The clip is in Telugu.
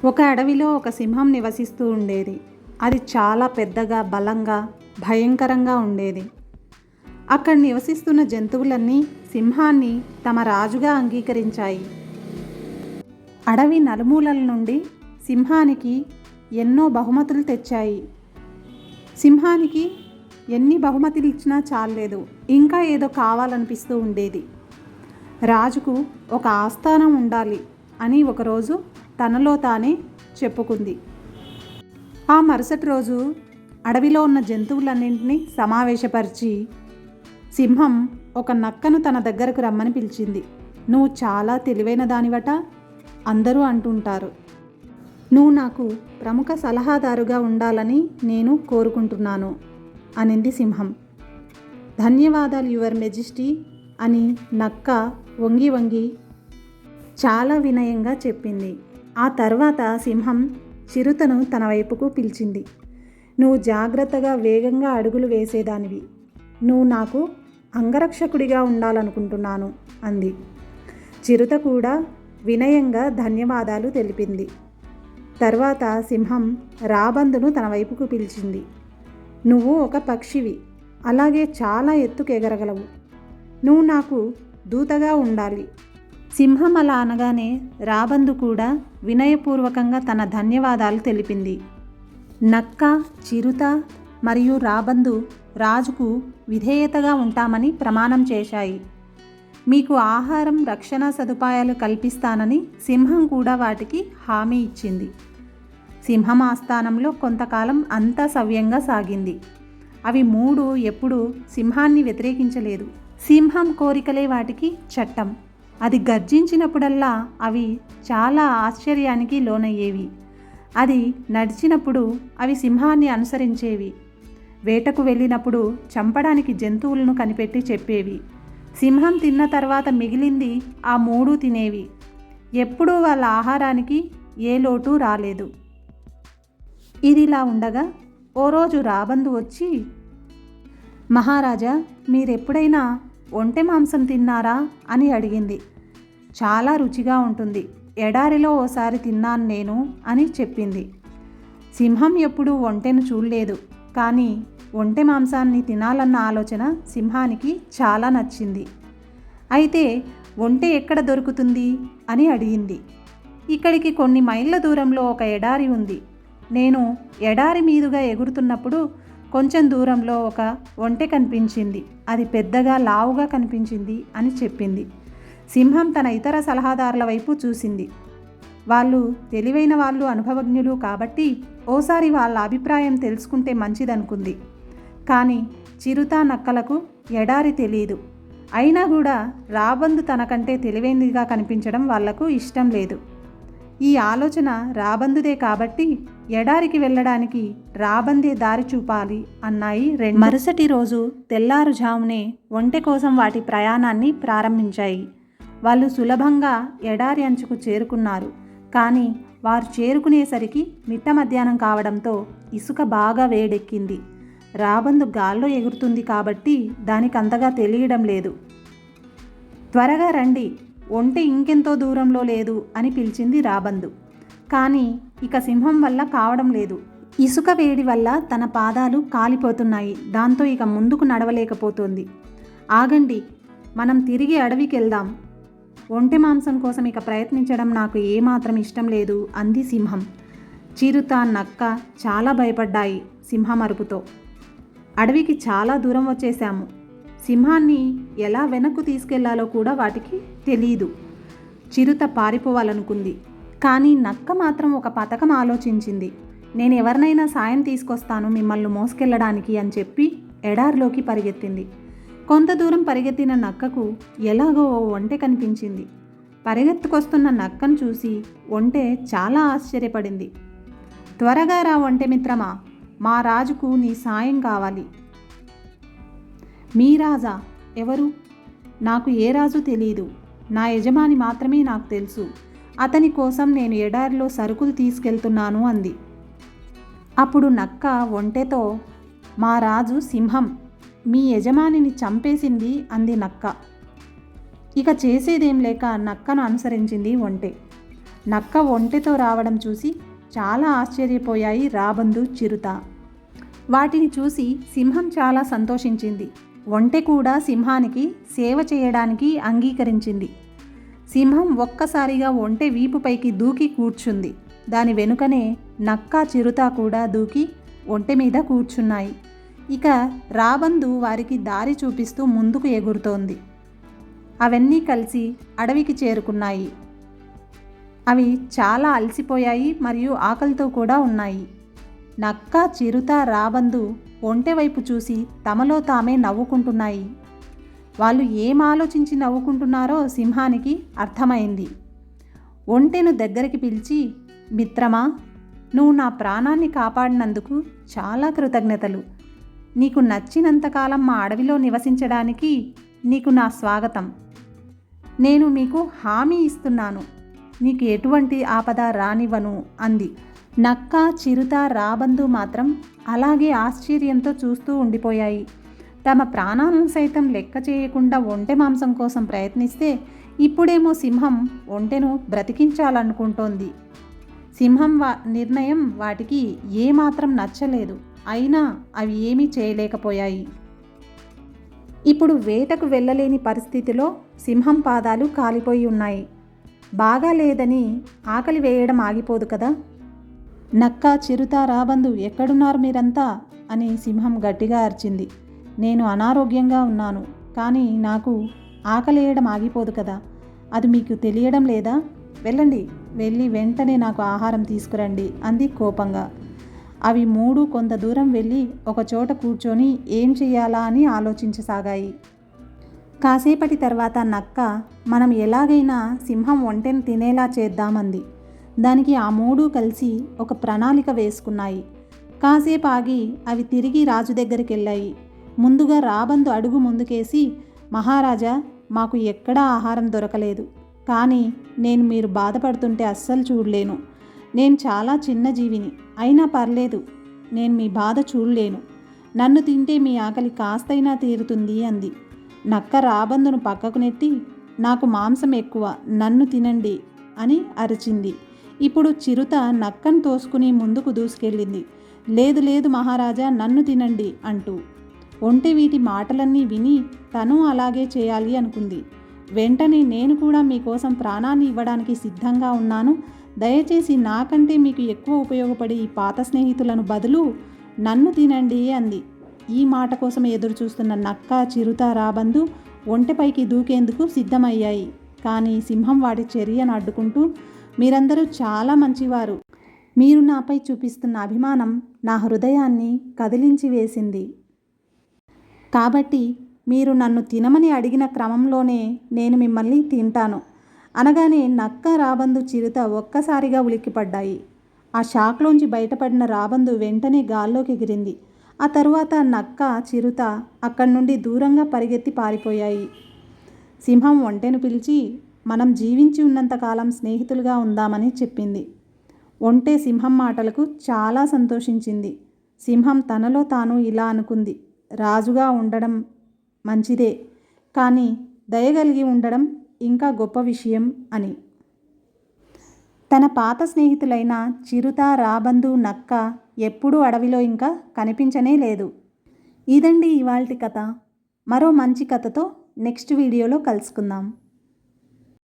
ఒక అడవిలో ఒక సింహం నివసిస్తూ ఉండేది. అది చాలా పెద్దగా, బలంగా, భయంకరంగా ఉండేది. అక్కడ నివసిస్తున్న జంతువులన్నీ సింహాన్ని తమ రాజుగా అంగీకరించాయి. అడవి నలుమూలల నుండి సింహానికి ఎన్నో బహుమతులు తెచ్చాయి. సింహానికి ఎన్ని బహుమతులు ఇచ్చినా చాలలేదు, ఇంకా ఏదో కావాలనిపిస్తూ ఉండేది. రాజుకు ఒక ఆస్థానం ఉండాలి అని ఒకరోజు తనలో తానే చెప్పుకుంది. ఆ మరుసటి రోజు అడవిలో ఉన్న జంతువులన్నింటినీ సమావేశపరిచి సింహం ఒక నక్కను తన దగ్గరకు రమ్మని పిలిచింది. "నువ్వు చాలా తెలివైన దానివట, అందరూ అంటుంటారు. నువ్వు నాకు ప్రముఖ సలహాదారుగా ఉండాలని నేను కోరుకుంటున్నాను" అనింది సింహం. "ధన్యవాదాలు యువర్ మెజెస్టీ" అని నక్క వంగి వంగి చాలా వినయంగా చెప్పింది. ఆ తర్వాత సింహం చిరుతను తన వైపుకు పిలిచింది. "నువ్వు జాగ్రత్తగా, వేగంగా అడుగులు వేసేదానివి. నువ్వు నాకు అంగరక్షకుడిగా ఉండాలనుకుంటున్నాను" అంది. చిరుత కూడా వినయంగా ధన్యవాదాలు తెలిపింది. తర్వాత సింహం రాబందును తన వైపుకు పిలిచింది. "నువ్వు ఒక పక్షివి, అలాగే చాలా ఎత్తుకు ఎగరగలవు. నువ్వు నాకు దూతగా ఉండాలి." సింహం అలా అనగానే రాబందు కూడా వినయపూర్వకంగా తన ధన్యవాదాలు తెలిపింది. నక్క, చిరుత మరియు రాబందు రాజుకు విధేయతగా ఉంటామని ప్రమాణం చేశాయి. మీకు ఆహారం, రక్షణ సదుపాయాలు కల్పిస్తానని సింహం కూడా వాటికి హామీ ఇచ్చింది. సింహం ఆస్థానంలో కొంతకాలం అంతా సవ్యంగా సాగింది. అవి మూడు ఎప్పుడూ సింహాన్ని వ్యతిరేకించలేదు. సింహం కోరికలే వాటికి చట్టం. అది గర్జించినప్పుడల్లా అవి చాలా ఆశ్చర్యానికి లోనయ్యేవి. అది నడిచినప్పుడు అవి సింహాన్ని అనుసరించేవి. వేటకు వెళ్ళినప్పుడు చంపడానికి జంతువులను కనిపెట్టి చెప్పేవి. సింహం తిన్న తర్వాత మిగిలింది ఆ మూడు తినేవి. ఎప్పుడూ వాళ్ళ ఆహారానికి ఏ లోటు రాలేదు. ఇదిలా ఉండగా ఓ రోజు రాబందు వచ్చి, "మహారాజా, మీరెప్పుడైనా ఒంటె మాంసం తిన్నారా?" అని అడిగింది. "చాలా రుచిగా ఉంటుంది. ఎడారిలో ఓసారి తిన్నాను నేను" అని చెప్పింది. సింహం ఎప్పుడూ ఒంటెను చూడలేదు, కానీ ఒంటె మాంసాన్ని తినాలన్న ఆలోచన సింహానికి చాలా నచ్చింది. "అయితే ఒంటె ఎక్కడ దొరుకుతుంది?" అని అడిగింది. "ఇక్కడికి కొన్ని మైళ్ళ దూరంలో ఒక ఎడారి ఉంది. నేను ఎడారి మీదుగా ఎగురుతున్నప్పుడు కొంచెం దూరంలో ఒక ఒంటె కనిపించింది. అది పెద్దగా, లావుగా కనిపించింది" అని చెప్పింది. సింహం తన ఇతర సలహాదారుల వైపు చూసింది. వాళ్ళు తెలివైన వాళ్ళు, అనుభవజ్ఞులు కాబట్టి ఓసారి వాళ్ళ అభిప్రాయం తెలుసుకుంటే మంచిదనుకుంది. కానీ చిరుత, నక్కలకు ఎడారి తెలీదు. అయినా కూడా రాబందు తనకంటే తెలివైనదిగా కనిపించడం వాళ్లకు ఇష్టం లేదు. ఈ ఆలోచన రాబందుదే కాబట్టి ఎడారికి వెళ్ళడానికి రాబందే దారి చూపాలి అన్నాయి రెండు. మరుసటి రోజు తెల్లారుజామునే ఒంటె కోసం వాటి ప్రయాణాన్ని ప్రారంభించాయి. వాళ్ళు సులభంగా ఎడారి అంచుకు చేరుకున్నారు. కానీ వారు చేరుకునేసరికి మిట్ట మధ్యాహ్నం కావడంతో ఇసుక బాగా వేడెక్కింది. రాబందు గాల్లో ఎగురుతుంది కాబట్టి దానికి అంతగా తెలియడం లేదు. "త్వరగా రండి, ఒంటె ఇంకెంతో దూరంలో లేదు" అని పిలిచింది రాబందు. కానీ ఇక సింహం వల్ల కావడం లేదు. ఇసుక వేడి వల్ల తన పాదాలు కాలిపోతున్నాయి. దాంతో ఇక ముందుకు నడవలేకపోతోంది. "ఆగండి, మనం తిరిగి అడవికి వెళ్దాం. ఒంటె మాంసం కోసం ఇక ప్రయత్నించడం నాకు ఏమాత్రం ఇష్టం లేదు" అంది సింహం. చిరుత, నక్క చాలా భయపడ్డాయి సింహం అరుపుతో. "అడవికి చాలా దూరం వచ్చేశాము. సింహాన్ని ఎలా వెనక్కు తీసుకెళ్లాలో కూడా వాటికి తెలీదు." చిరుత పారిపోవాలనుకుంది. కానీ నక్క మాత్రం ఒక పథకం ఆలోచించింది. "నేను ఎవరినైనా సాయం తీసుకొస్తాను మిమ్మల్ని మోసుకెళ్లడానికి" అని చెప్పి ఎడారిలోకి పరిగెత్తింది. కొంత దూరం పరిగెత్తిన నక్కకు ఎలాగో ఓ ఒంటె కనిపించింది. పరిగెత్తుకొస్తున్న నక్కను చూసి ఒంటె చాలా ఆశ్చర్యపడింది. "త్వరగా రా ఒంటె మిత్రమా, మా రాజుకు నీ సాయం కావాలి." "మీ రాజా? ఎవరు? నాకు ఏ రాజు తెలీదు. నా యజమాని మాత్రమే నాకు తెలుసు. అతని కోసం నేను ఎడారిలో సరుకులు తీసుకెళ్తున్నాను" అంది. అప్పుడు నక్క ఒంటెతో, "మా రాజు సింహం. మీ యజమానిని చంపేసింది" అంది నక్క. ఇక చేసేదేం లేక నక్కను అనుసరించింది ఒంటె. నక్క ఒంటెతో రావడం చూసి చాలా ఆశ్చర్యపోయాయి రాబందు, చిరుత. వాటిని చూసి సింహం చాలా సంతోషించింది. ఒంటె కూడా సింహానికి సేవ చేయడానికి అంగీకరించింది. సింహం ఒక్కసారిగా ఒంటె వీపుపైకి దూకి కూర్చుంది. దాని వెనుకనే నక్క, చిరుత కూడా దూకి ఒంటె మీద కూర్చున్నాయి. ఇక రాబందు వారికి దారి చూపిస్తూ ముందుకు ఎగురుతోంది. అవన్నీ కలిసి అడవికి చేరుకున్నాయి. అవి చాలా అలసిపోయాయి మరియు ఆకలితో కూడా ఉన్నాయి. నక్క, చిరుత, రాబందు ఒంటె వైపు చూసి తమలో తామే నవ్వుకుంటున్నాయి. వాళ్ళు ఏం ఆలోచించి నవ్వుకుంటున్నారో సింహానికి అర్థమైంది. ఒంటెను దగ్గరికి పిలిచి, మిత్రమా, నువ్వు నా ప్రాణాన్ని కాపాడినందుకు చాలా కృతజ్ఞతలు. నీకు నచ్చినంతకాలం మా అడవిలో నివసించడానికి నీకు నా స్వాగతం. నేను మీకు హామీ ఇస్తున్నాను, నీకు ఎటువంటి ఆపద రానివ్వను అంది. నక్క, చిరుత, రాబందు మాత్రం అలాగే ఆశ్చర్యంతో చూస్తూ ఉండిపోయాయి. తమ ప్రాణాలను సైతం లెక్క చేయకుండా ఒంటె మాంసం కోసం ప్రయత్నిస్తే ఇప్పుడేమో సింహం ఒంటెను బ్రతికించాలనుకుంటోంది. సింహం నిర్ణయం వాటికి ఏమాత్రం నచ్చలేదు. అయినా అవి ఏమీ చేయలేకపోయాయి. ఇప్పుడు వేటకు వెళ్ళలేని పరిస్థితిలో సింహం పాదాలు కాలిపోయి ఉన్నాయి. బాగా లేదని ఆకలి వేయడం ఆగిపోదు కదా. నక్క, చిరుత, రాబందు ఎక్కడున్నారు మీరంతా అని సింహం గట్టిగా అరిచింది. నేను అనారోగ్యంగా ఉన్నాను, కానీ నాకు ఆకలేయడం ఆగిపోదు కదా, అది మీకు తెలియడం లేదా? వెళ్ళి వెంటనే నాకు ఆహారం తీసుకురండి అంది కోపంగా. అవి మూడు కొంత దూరం వెళ్ళి ఒకచోట కూర్చొని ఏం చెయ్యాలా అని ఆలోచించసాగాయి. కాసేపటి తర్వాత నక్క, మనం ఎలాగైనా సింహం ఒంటెను తినేలా చేద్దామంది. దానికి ఆ మూడు కలిసి ఒక ప్రణాళిక వేసుకున్నాయి. కాసేపు ఆగి అవి తిరిగి రాజు దగ్గరికి వెళ్ళాయి. ముందుగా రాబందు అడుగు ముందుకేసి, మహారాజా, మాకు ఎక్కడా ఆహారం దొరకలేదు, కానీ నేను మీరు బాధపడుతుంటే అస్సలు చూడలేను. నేను చాలా చిన్న జీవిని, అయినా పర్లేదు, నేను మీ బాధ చూడలేను. నన్ను తింటే మీ ఆకలి కాస్తైనా తీరుతుంది అంది. నక్క రాబందును పక్కకు నెట్టి, నాకు మాంసం ఎక్కువ, నన్ను తినండి అని అరిచింది. ఇప్పుడు చిరుత నక్కను తోసుకుని ముందుకు దూసుకెళ్ళింది. లేదు లేదు మహారాజా, నన్ను తినండి అంటూ. ఒంటె వీటి మాటలన్నీ విని తను అలాగే చేయాలి అనుకుంది. వెంటనే నేను కూడా మీకోసం ప్రాణాన్ని ఇవ్వడానికి సిద్ధంగా ఉన్నాను, దయచేసి నాకంటే మీకు ఎక్కువ ఉపయోగపడే ఈ పాత స్నేహితులను బదులు నన్ను తినండి అంది. ఈ మాట కోసం ఎదురు చూస్తున్న నక్క, చిరుత, రాబందు ఒంటెపైకి దూకేందుకు సిద్ధమయ్యాయి. కానీ సింహం వాటి చర్యను అడ్డుకుంటూ, మీరందరూ చాలా మంచివారు, మీరు నాపై చూపిస్తున్న అభిమానం నా హృదయాన్ని కదిలించి వేసింది. కాబట్టి మీరు నన్ను తినమని అడిగిన క్రమంలోనే నేను మిమ్మల్ని తింటాను అనగానే నక్క, రాబందు, చిరుత ఒక్కసారిగా ఉలిక్కిపడ్డాయి. ఆ షాక్లోంచి బయటపడిన రాబందు వెంటనే గాల్లోకి ఎగిరింది. ఆ తరువాత నక్క, చిరుత అక్కడి నుండి దూరంగా పరిగెత్తి పారిపోయాయి. సింహం ఒంటెను పిలిచి, మనం జీవించి ఉన్నంతకాలం స్నేహితులుగా ఉందామని చెప్పింది. ఒంటె సింహం మాటలకు చాలా సంతోషించింది. సింహం తనలో తాను ఇలా అనుకుంది, రాజుగా ఉండడం మంచిదే, కానీ దయగలిగి ఉండడం ఇంకా గొప్ప విషయం అని. తన పాత స్నేహితులైన చిరుత, రాబందు, నక్క ఎప్పుడూ అడవిలో ఇంకా కనిపించనే లేదు. ఇదండి ఇవాల్టి కథ. మరో మంచి కథతో నెక్స్ట్ వీడియోలో కలుసుకుందాం.